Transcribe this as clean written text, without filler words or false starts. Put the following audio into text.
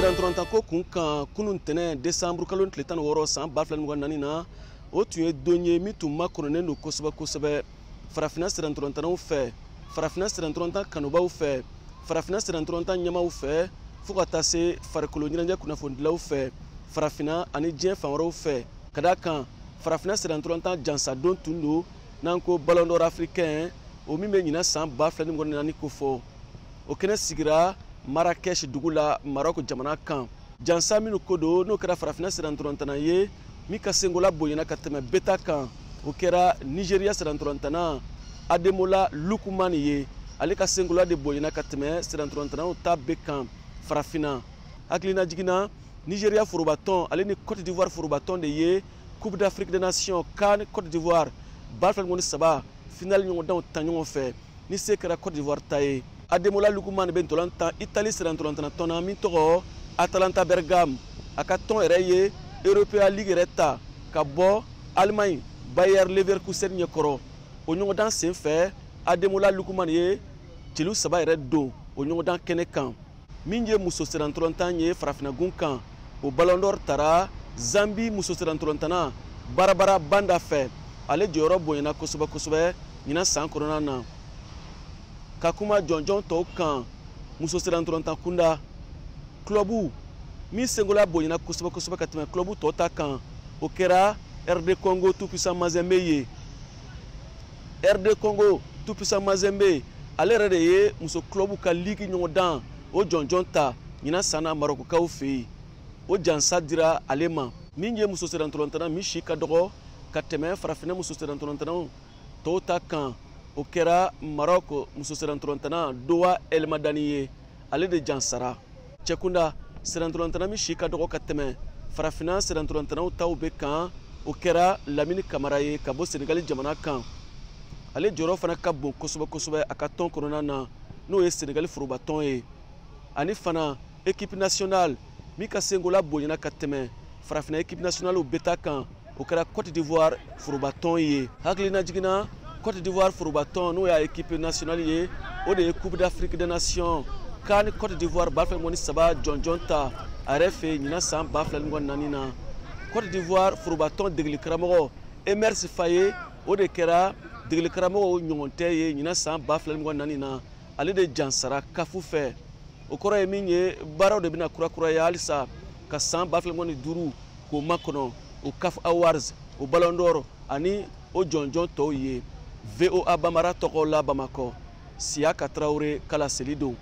Serantorontan ko kun kan kunun tɛnɛ décembre kalo tile 16 san 2024 na o tun ye don ye min tun makɔnɔnen don kosɛbɛ farafinna serantorantanaw fɛ farafinna serantorontan kanubaw fɛ farafinna serantorontan ɲɛmaw fɛ fo ka taa se farikolo ɲɛnajɛ kunnafonidilaw fɛ farafinna ani diɲɛ fan wɛrɛw fɛ ka d'a kan farafinna serantorontan jansadon tun don n'an ko ballon d'or africain o min bɛ ɲina san 2024 ko fɔ o kɛnɛ sigira Marrakech dugu la Maroc jamana kan jansa minnu ko don n'o kɛra farafinna serantorantana ye min ka sengola bonyana ka tɛmɛ beta kan o kɛra Nigeria serantorantana Ademola Lookman ye ale ka sengola de bonyana ka tɛmɛ serantorantanaw ta bɛɛ kan farafinna hakilina jiginna Nigeria forobatɔn ale ni Côte d'Ivoire forobatɔn de ye Coupe d'Afrique des Nations CAN Côte d'Ivoire 2023 finale ɲɔgɔndanw ta ɲɔgɔn fɛ ni se kɛra Côte d'Ivoire ta ye Ademola Lookman bɛ ntolan tan Italie serantorantana tɔnna min tɔgɔ Atalanta Bergame a ka tɔn yɛrɛ ye Europa League yɛrɛ ta ka bɔ Allemagne Bayer Leverkusen ɲɛkɔrɔ o ɲɔgɔndan sen fɛ Ademola Lookman ye celu 3 yɛrɛ don o ɲɔgɔndan kɛnɛ kan min ye muso serantorantan ye farafinnagun kan o Ballon d'Or tara Zambie muso serantorantana Barbara Banda fɛ ale jɔyɔrɔ bonyana kosɛbɛ ɲina san kɔnɔna na ka kuma jɔnjɔn tɔw kan muso serantorantan kunda clubu min sengola bonyana kosɛbɛ ka tɛmɛ clubu tɔw ta kan o kɛra RD Congo tout-puissant Mazembe ye RD Congo tout-puissant Mazembe ale yɛrɛ de ye muso clubu ka ligue ɲɔgɔndan o jɔnjɔn ta ɲina san na Marokokaw fɛ yen o jansa dira ale ma min ye muso serantorantana min si ka dɔgɔ ka tɛmɛ farafinna muso serantorantanaw tɔw ta kan o kɛra Maroc muso serantorantana Dowa El Madani ye ale de jansara cɛkunda serantorantana min si ka dɔgɔ ka tɛmɛ farafinna serantorantanaw taw bɛ kan o kɛra Lamini Kamara ye ka bɔ Senegal jamana kan ale jɔyɔrɔ fana ka bon kosɛbɛ a ka tɔn kɔnɔna na n'o ye Senegal forobatɔn ye ani fana équipe nationale min ka sengola bonyana ka tɛmɛ farafinna équipe nationale bɛ ta kan o kɛra Côte d'Ivoire forobatɔn ye hakilina jiginna Côte d'Ivoire forobatɔn n'o y'a équipe nationale ye o de ye Coupe d'Afrique des Nations CAN Côte d'Ivoire 2023 jɔnjɔn ta a yɛrɛ fɛ ɲina san 2024 na Côte d'Ivoire forobatɔn degeli karamɔgɔ Emerse Faye o de kɛra degeli karamɔgɔw ɲɔgɔn tɛ ye ɲina san 2024 na ale de jansara kafu fɛ o kɔrɔ ye min ye baaraw de bɛna kurakuraya halisa ka san 2025 k'o makɔnɔ o CAF Awards o Ballon d'Or ani o jɔnjɔn tɔw ye VOA Bambara tɔgɔ la Bamakɔ Siaka Traoré kala seli don